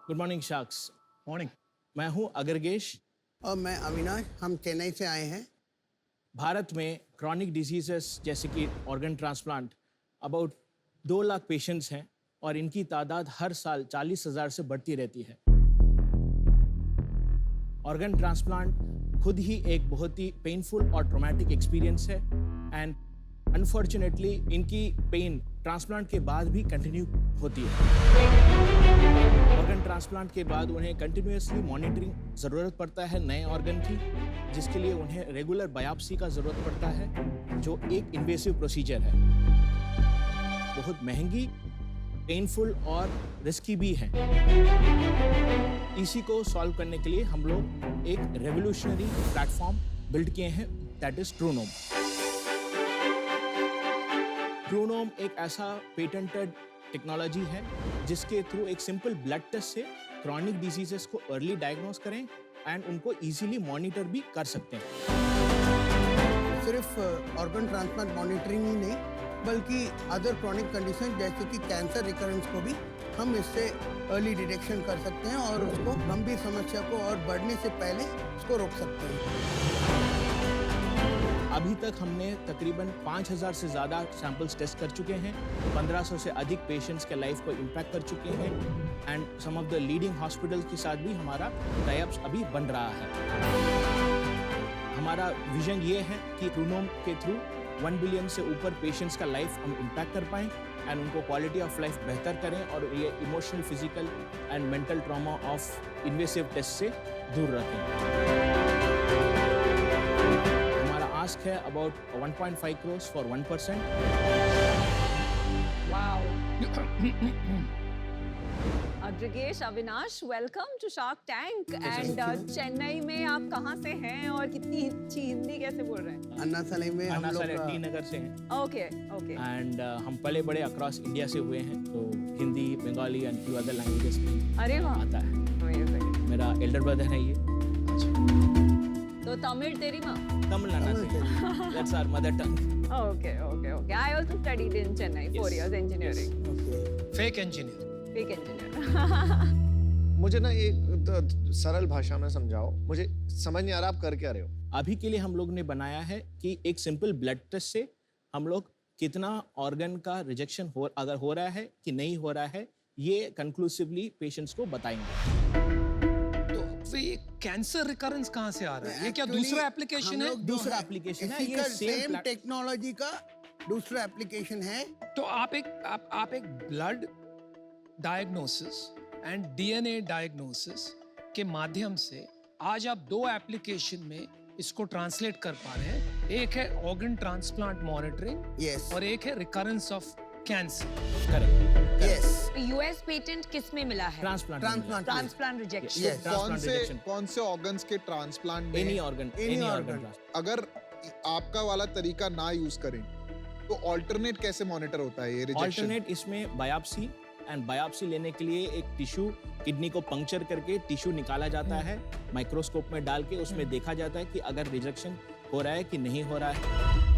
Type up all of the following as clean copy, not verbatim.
Good morning sacks. Morning. मैं हूं अगरगेश। और मैं अविनाश, हम चेन्नई से आए हैं। भारत में क्रॉनिक डिजीजेस जैसे कि organ transplant about 2 lakh patients हैं और इनकी तादाद हर साल 40,000 से बढ़ती रहती है। ऑर्गन ट्रांसप्लांट खुद ही एक बहुत ही पेनफुल और ट्रॉमेटिक एक्सपीरियंस है एंड अनफॉर्चुनेटली इनकी पेन ट्रांसप्लांट के बाद भी कंटिन्यू होती है। ऑर्गन ट्रांसप्लांट के बाद उन्हें कंटिन्यूअसली मॉनिटरिंग ज़रूरत पड़ता है नए ऑर्गन की, जिसके लिए उन्हें रेगुलर बायोप्सी का ज़रूरत पड़ता है, जो एक इन्वेसिव प्रोसीजर है। बहुत महंगी, पेनफुल और रिस्की भी है। इसी को सॉल्व करने के लिए हम लोग एक रेवोल्यूशनरी प्लेटफॉर्म बिल्ड किए हैं, दैट इज ट्रूनोम। ट्रूनोम एक ऐसा पेटेंटेड टेक्नोलॉजी है जिसके थ्रू एक सिंपल ब्लड टेस्ट से क्रॉनिक डिजीजेस को अर्ली डायग्नोस करें एंड उनको इजीली मॉनिटर भी कर सकते हैं। सिर्फ ऑर्गन ट्रांसप्लांट मॉनिटरिंग ही नहीं, बल्कि अदर क्रॉनिक कंडीशन जैसे कि कैंसर रिकरेंस को भी हम इससे अर्ली डिटेक्शन कर सकते हैं और उसको गंभीर समस्या को और बढ़ने से पहले उसको रोक सकते हैं। अभी तक हमने तकरीबन 5,000 से ज़्यादा सैंपल्स टेस्ट कर चुके हैं, 1,500 से अधिक पेशेंट्स के लाइफ को इम्पैक्ट कर चुके हैं and some of the leading hospitals के साथ भी हमारा टाई-अप्स अभी बन रहा है। हमारा विजन ये है कि ट्रूनोम के थ्रू 1 बिलियन से ऊपर पेशेंट्स का लाइफ हम इम्पैक्ट कर पाएँ एंड उनको क्वालिटी ऑफ लाइफ बेहतर करें और ये emotional, physical and mental trauma of invasive test से दूर रखें। Ask है about 1.5 crores for 1%. Wow. Agragesh, Avinash, welcome to Shark Tank. And Chennai में आप कहाँ से हैं और कितनी अच्छी हिंदी कैसे बोल रहे हैं? अन्ना साले में हम लोग टी नगर से हैं। Okay okay. एंड हम पले बड़े अक्रॉस इंडिया से हुए हैं, तो Hindi, Bengali and few other languages अरे वाह, आता है। Amazing. मेरा एल्डर ब्रदर है ये। तो तमिल तेरी माँ? तमिलनाडु से। That's our mother tongue. Okay, okay, okay. I also studied in Chennai 4 years engineering. Fake engineer. Big engineer. मुझे ना एक सरल भाषा में समझाओ, मुझे समझ नहीं आ रहा आप कर क्या रहे हो। अभी के लिए हम लोग ने बनाया है कि एक सिंपल ब्लड टेस्ट से हम लोग कितना ऑर्गन का रिजेक्शन अगर हो रहा है कि नहीं हो रहा है, ये कंक्लूसिवली पेशेंट्स को बताएंगे। तो ये कैंसर रिकरेंस कहाँ से आ रहा है? ये क्या Actually, दूसरा एप्लीकेशन हम है? लोग जो दूसरा है, एप्लीकेशन है, इसी ये का सेम सेम टेक्नोलॉजी का दूसरा एप्लीकेशन है। तो आप एक blood diagnosis and DNA diagnosis के माध्यम से आज आप 2 एप्लीकेशन में इसको ट्रांसलेट कर पा रहे हैं। एक है ऑर्गन ट्रांसप्लांट मॉनिटरिंग यस और एक है recurrence of cancer. Correct. Yes US patent किस में मिला है? ट्रांसप्लांट। Transplant rejection. Yes. कौन से ऑर्गन्स के ट्रांसप्लांट में any organ, Any any organ. Organ. अगर आपका वाला तरीका ना यूज करें तो ऑल्टरनेट कैसे मॉनिटर होता है ये रिजेक्शन? ऑल्टरनेट इसमें बायोप्सी एंड बायोप्सी लेने के लिए एक टिश्यू, किडनी को पंक्चर करके टिश्यू निकाला जाता है, माइक्रोस्कोप में डाल के उसमें देखा जाता है कि अगर रिजेक्शन हो रहा है कि नहीं हो रहा है।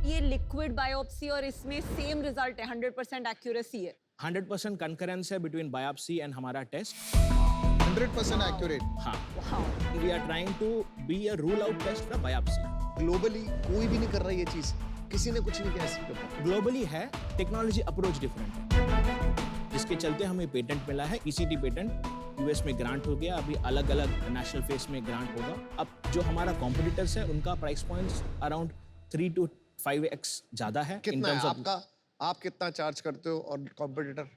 ये लिक्विड बायोप्सी और इसमें सेम रिजल्ट है, 100% एक्यूरेसी है। 100% कंकरेंस है बिटवीन बायोप्सी एंड हमारा टेस्ट। 100% एक्यूरेट। हाँ, wow. We are trying to be a rule out test for biopsy. Globally कोई भी नहीं कर रहा ये चीज, किसी ने कुछ नहीं किया इसके ऊपर। ग्लोबली है, टेक्नोलॉजी अप्रोच डिफरेंट है, जिसके चलते हमें पेटेंट मिला है। ईसीटी पेटेंट यूएस में ग्रांट हो गया, अभी अलग अलग नेशनल फेस में ग्रांट होगा। अब जो हमारा कॉम्पिटिटर्स है उनका price points around 3 to 5x ज्यादा है। कितना है आपका? आप कितना चार्ज करते हो और कॉम्पिटिटर?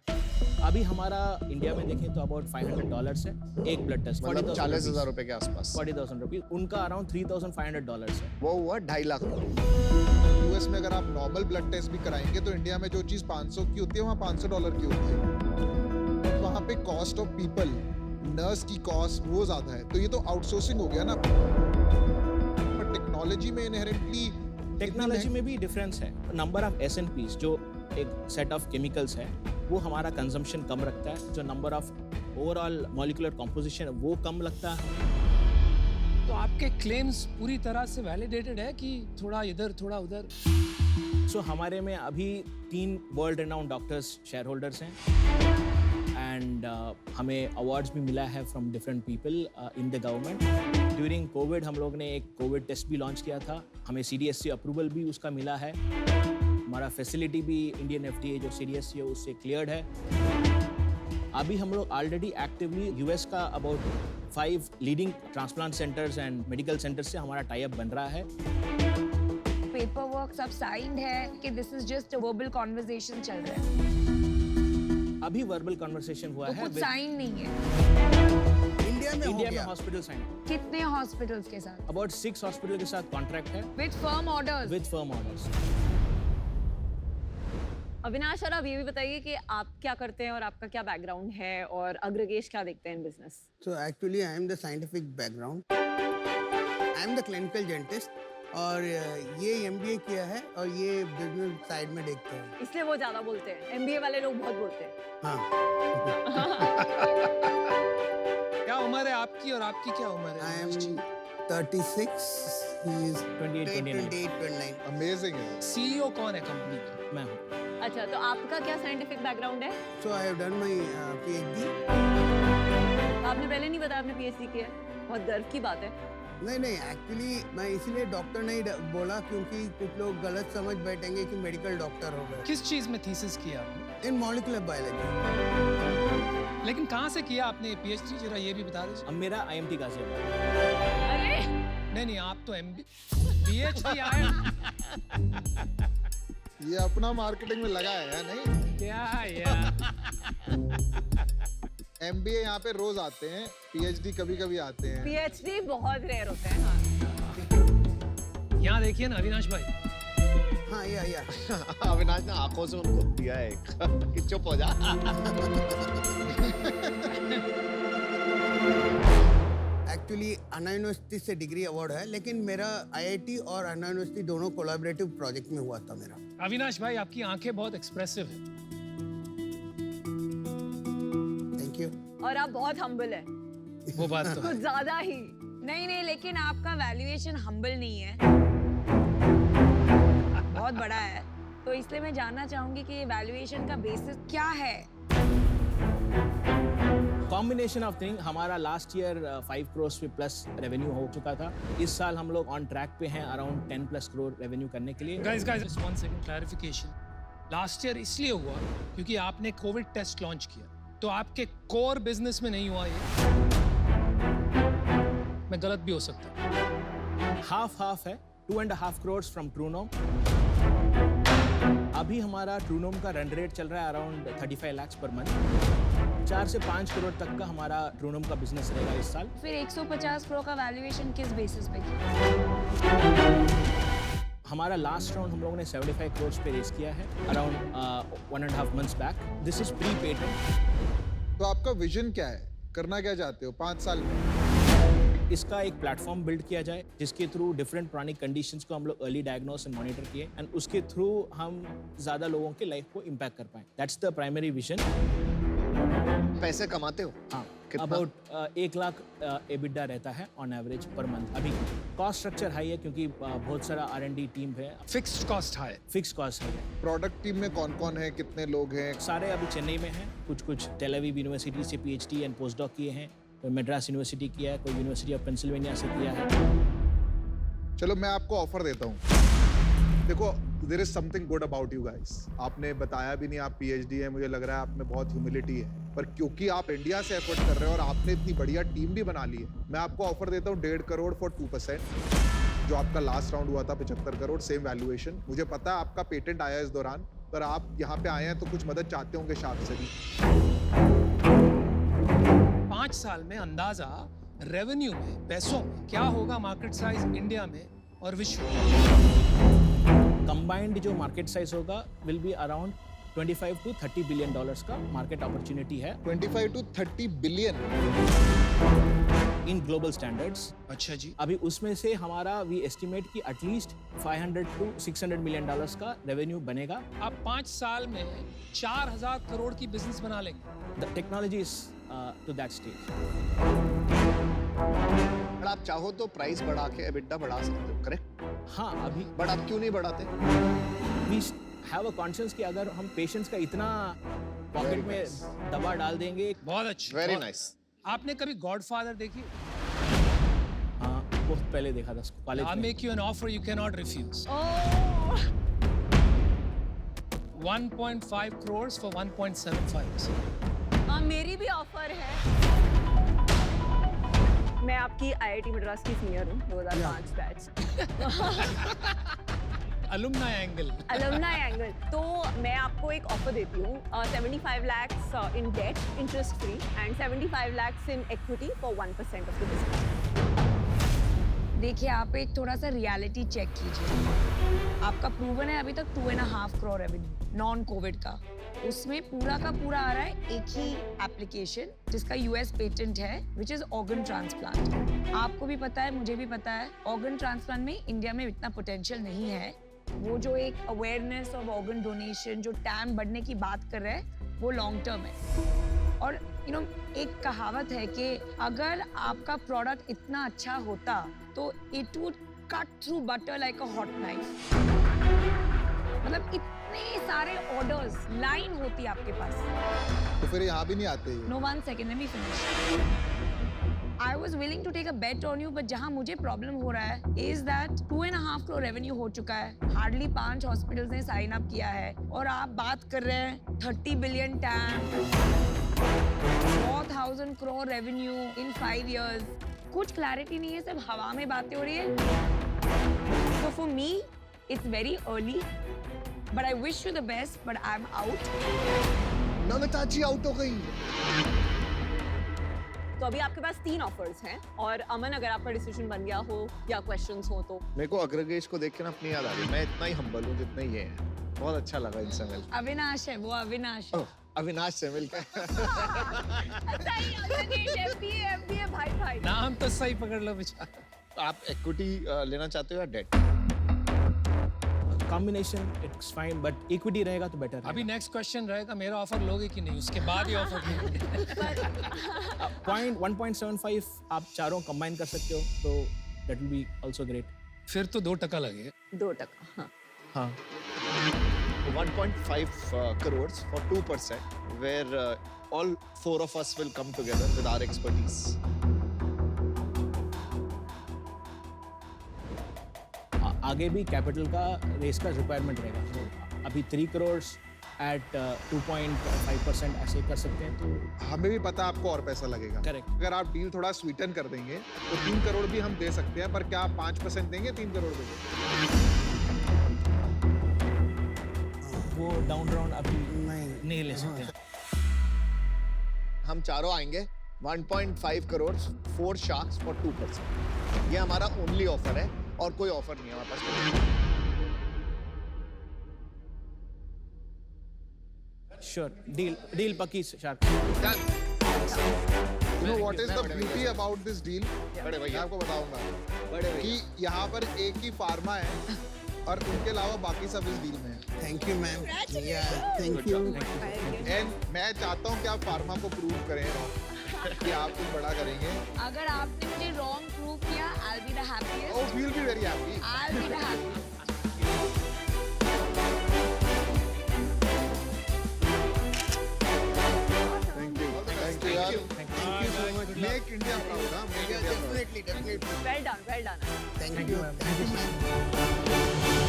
अभी हमारा इंडिया में देखें तो अबाउट $500 है एक ब्लड टेस्ट। मतलब 40,000 रुपए के आसपास। 40,000 रुपीज। उनका अराउंड $3,500 है। वो हुआ 2.5 लाख। यूएस में अगर आप नॉर्मल ब्लड टेस्ट भी कराएंगे तो इंडिया में जो चीज 500 की होती है वहाँ $500 की होती है। वहाँ पे कॉस्ट ऑफ पीपल, नर्स की कॉस्ट वो ज्यादा है, तो ये तो आउटसोर्सिंग हो गया ना। पर टेक्नोलॉजी में इनहेरेंटली टेक्नोलॉजी में भी डिफरेंस है। नंबर ऑफ SNPs जो एक सेट ऑफ केमिकल्स है वो हमारा कंजम्पशन कम रखता है, जो number of overall molecular composition वो कम लगता है। तो आपके क्लेम्स पूरी तरह से वैलिडेटेड है कि थोड़ा इधर थोड़ा उधर? सो हमारे में अभी 3 world renowned doctors share holders हैं एंड हमें अवार्ड्स भी मिला है from different people in the government. During Covid हम लोग ने एक कोविड टेस्ट भी लॉन्च किया था, हमें CDSC अप्रूवल भी उसका मिला है। हमारा फैसिलिटी भी इंडियन FDA जो CDSC है उससे क्लियर्ड है। अभी हम लोग ऑलरेडी एक्टिवली US का about 5 leading transplant centres and medical centres से हमारा टाई अप बन रहा है। पेपर वर्क सब साइंड है कि this is just verbal conversation चल रहा है, अभी वर्बल कन्वर्सेशन हुआ तो है कुछ साइन नहीं है। इंडिया में हो इंडिया में गया। हॉस्पिटल साइन कितने हॉस्पिटल्स के साथ? अबाउट 6 हॉस्पिटल के साथ कॉन्ट्रैक्ट है with firm orders? With firm orders. Avinash sir, आप ये भी बताइए कि आप क्या करते हैं और आपका क्या बैकग्राउंड है और अग्रगेश क्या देखते हैं in business? So actually I am the scientific background. I am the clinical dentist और ये MBA किया है और ये बिजनेस साइड में देखते हैं। इसलिए वो ज्यादा बोलते हैं, MBA वाले लोग बहुत बोलते हैं। हाँ। क्या उम्र है आपकी और आपकी क्या उम्र है? I am 36. He is 28, 28, 29. Amazing है। CEO कौन है कंपनी का? मैं हूँ। अच्छा, तो आपका क्या साइंटिफिक बैकग्राउंड है? So I have done my PhD. आपने पहले नहीं बताया आपने PhD किया है, बहुत गर्व की बात है। नहीं एक्चुअली मैं इसलिए डॉक्टर नहीं बोला क्योंकि कुछ लोग गलत समझ बैठेंगे कि मेडिकल डॉक्टर हो गए। किस चीज में थीसिस किया आपने? इन मॉलिक्यूलर बायोलॉजी। लेकिन कहाँ से किया आपने PhD, जरा ये भी बता दीजिए। अब मेरा IMT गाजियाबाद। अरे नहीं आप तो PhD आए। ये अपना मार्केटिंग में लगा है नहीं? क्या यार, MBA यहाँ पे रोज आते हैं, PhD कभी कभी आते हैं। PhD बहुत रेयर होते हैं। हाँ। यहाँ देखिए ना अविनाश भाई, हाँ या अविनाश ने आंखों से उनको दिया है एक कि चुप हो जा। एक्चुअली अन्ना यूनिवर्सिटी से डिग्री अवार्ड है, लेकिन मेरा IIT और अन्ना यूनिवर्सिटी दोनों कोलैबोरेटिव प्रोजेक्ट में हुआ था मेरा। अविनाश भाई आपकी आंखें बहुत एक्सप्रेसिव है। Thank you. और आप बहुत हम्बल है, वो बात तो है। कुछ ज्यादा ही। नहीं लेकिन आपका वैल्यूएशन हम्बल नहीं है, बहुत बड़ा है। तो इसलिए मैं जानना चाहूंगी कि वैल्यूएशन का बेसिस क्या है? कॉम्बिनेशन ऑफ थिंग, हमारा लास्ट ईयर 5 करोड़ पे प्लस रेवेन्यू हो चुका था। इस साल हम लोग ऑन ट्रैक पे हैं अराउंड 10+ करोड़ रेवेन्यू करने के लिए। Guys just 1 second clarification. Last year इसलिए हुआ क्योंकि आपने कोविड टेस्ट लॉन्च किया, तो आपके कोर बिजनेस में नहीं हुआ ये। मैं गलत भी हो सकता। हाफ है, 2.5 करोड़ फ्रॉम ट्रूनोम। अभी हमारा ट्रूनोम का रन रेट चल रहा है अराउंड 35 लाख पर मंथ। 4 से 5 करोड़ तक का हमारा ट्रूनोम का बिजनेस रहेगा इस साल। फिर 150 करोड़ का वैल्यूएशन किस बेसिस पे किया? हमारा लास्ट राउंड हम लोगों ने 75 करोड़ पे रेस किया है around 1.5 months back. This is pre patent. तो आपका विजन क्या है, करना क्या चाहते हो 5 साल में? इसका एक प्लेटफॉर्म बिल्ड किया जाए जिसके थ्रू डिफरेंट क्रॉनिक कंडीशंस को हम लोग अर्ली डायग्नोस एंड मॉनिटर किए एंड उसके थ्रू हम ज़्यादा लोगों के लाइफ को इम्पैक्ट कर पाएं। That's the primary vision. पैसे कमाते हो? हाँ, कितना? अबाउट 1 लाख एबिडा रहता है ऑन एवरेज पर मंथ। अभी कॉस्ट स्ट्रक्चर हाई है क्योंकि बहुत सारा R&D टीम है, फिक्स्ड कॉस्ट है। फिक्स कॉस्ट है। प्रोडक्ट टीम में कौन कौन है, कितने लोग हैं? सारे अभी चेन्नई में हैं, कुछ टेल अवीव यूनिवर्सिटी से PhD एंड पोस्ट डॉक किए हैं, कोई मद्रास यूनिवर्सिटी किया है, कोई यूनिवर्सिटी ऑफ पेंसिल्वेनिया से किया है। चलो मैं आपको ऑफर देता हूँ। देखो, there is something good about you guys. आपने बताया भी नहीं आप PhD है, मुझे लग रहा है आप में बहुत ह्यूमिलिटी है, पर क्योंकि आप इंडिया से एफर्ट कर रहे हो और आपने इतनी बढ़िया टीम भी बना ली है, मैं आपको ऑफर देता हूँ 1.5 करोड़ फॉर 2%। जो आपका लास्ट राउंड हुआ था 75 करोड़, सेम वैल्यूएशन। मुझे पता है आपका पेटेंट आया इस दौरान, पर आप यहाँ पे आए हैं तो कुछ मदद चाहते होंगे शार्प से भी। 5 साल में अंदाजा रेवेन्यू में, पैसों में क्या होगा मार्केट साइज इंडिया में और विश्व में? कंबाइंड जो मार्केट साइज होगा will be around 25 to 30 billion dollars का मार्केट अपॉर्चुनिटी है 25 to 30 billion in global standards. अच्छा जी। अभी उसमें से हमारा वी एस्टिमेट कि एटलीस्ट 500 to 600 मिलियन डॉलर्स का रेवेन्यू बनेगा। आप 5 साल में 4000 करोड़ की बिजनेस बना लेंगे। The technology is to that stage. अगर आप चाहो तो प्राइस बढ़ा के EBITDA बढ़ा सकते हो, करेक्ट? हाँ, अभी बट आप क्यों नहीं बढ़ाते? वी हैव अ कॉन्शियस कि अगर हम पेशेंट्स का इतना पॉकेट में nice. दबा डाल देंगे। बहुत अच्छी। वेरी बहुत- नाइस। आपने कभी गॉडफादर देखी? हाँ, बहुत पहले देखा था कॉलेज I'll में। make you an offer you cannot refuse. Oh 1.5 crores for 1.75%. मेरी भी ऑफर है। मैं आपकी IIT मद्रास की सीनियर हूँ 2005 batch. Alumni angle. Alumni angle. तो मैं आपको एक ऑफर देती हूँ 75 lakhs in debt interest free and 75 lakhs in equity for 1% of the business. देखिए आप एक थोड़ा सा रियलिटी चेक कीजिए। आपका प्रूवन है अभी तक 2.5 करोड़ रेवेन्यू नॉन कोविड का, उसमें पूरा का पूरा आ रहा है एक ही एप्लीकेशन जिसका यूएस पेटेंट है विच इज ऑर्गन ट्रांसप्लांट। आपको भी पता है, मुझे भी पता है, ऑर्गन ट्रांसप्लांट में इंडिया में इतना पोटेंशियल नहीं है। वो जो एक अवेयरनेस ऑफ ऑर्गन डोनेशन जो टैम बढ़ने की बात कर रहे हैं वो लॉन्ग टर्म है। और एक कहावत है कि अगर आपका प्रोडक्ट इतना अच्छा होता तो it would cut through butter like a hot knife. मतलब इतने सारे ऑर्डर्स लाइन होती है आपके पास। तो फिर यहाँ भी नहीं आते ये। No, 1 second, let me finish. I was willing to take a bet on you, but जहाँ मुझे प्रॉब्लम हो रहा है is that 2.5 करोड़ रेवेन्यू हो चुका है, हार्डली 5 हॉस्पिटल्स ने साइन अप किया है और आप बात कर रहे हैं 30 billion time, 4,000 crore revenue in 5 years। कुछ क्लैरिटी नहीं है, सब हवा में बातें हो रही है। So for me, it's very early, but I wish you the best, but I'm out. Namita ji out हो गई। तो अभी आपके पास 3 ऑफर्स हैं और अमन अगर आपका डिसीजन बन गया हो या क्वेश्चंस हो तो। मेरे को अग्रगेश को देख के ना अपनी याद आ रही है। मैं इतना ही हम्बल हूँ जितना ये है। बहुत अच्छा लगा इनसे मिलकर। अविनाश है वो, अविनाश है। अविनाश से मिलकर। सही अग्रगेश MBA भाई। नाम तो सही पकड़ लो बेचारा। आप इक्विटी लेना चाहते हो या debt? Combination it's fine, but equity रहेगा तो बेटर। अभी नेक्स्ट क्वेश्चन रहेगा मेरा ऑफर लोगे कि नहीं, उसके बाद ही ऑफर लेंगे। पॉइंट 1.75 आप चारों कंबाइन कर सकते हो तो that will be also great. फिर तो 2% लगेगा। 2%। हाँ। हाँ 1.5 crores for 2%, where all 4 of us will come together with our expertise. आगे भी कैपिटल का रेस का रिक्वायरमेंट रहेगा। तो अभी 3 करोड़ एट 2.5% ऐसे कर सकते हैं तो हमें भी पता है आपको और पैसा लगेगा। Correct. अगर आप डील थोड़ा स्वीटन कर देंगे तो 3 करोड़ भी हम दे सकते हैं, पर क्या आप 5% देंगे 3 करोड़ देंगे? वो डाउन राउंड अभी नहीं ले सकते। हम चारों आएंगे 1.5 करोड़ 4 sharks for 2%। ये हमारा ओनली ऑफर है और कोई ऑफर नहीं है हमारे पास। श्योर, डील पक्की shark. You know what is the beauty about this deal? बड़े मैं भैया, आपको बताऊंगा बड़े कि भैया। यहाँ पर एक ही फार्मा है और उनके अलावा बाकी सब इस डील में है। Thank you ma'am. Thank you. And मैं चाहता हूँ कि आप फार्मा को प्रूव करें कि आप कुछ बड़ा करेंगे। अगर आपने मुझे रॉन्ग प्रूव किया, I'll be the happiest. Oh, we'll be very happy. I'll be the happiest. Thank you. Thank you यार। Thank you so much. Make India proud, हाँ? Make Yeah, India proud. definitely. Well done. Thank you. Thank you, ma'am.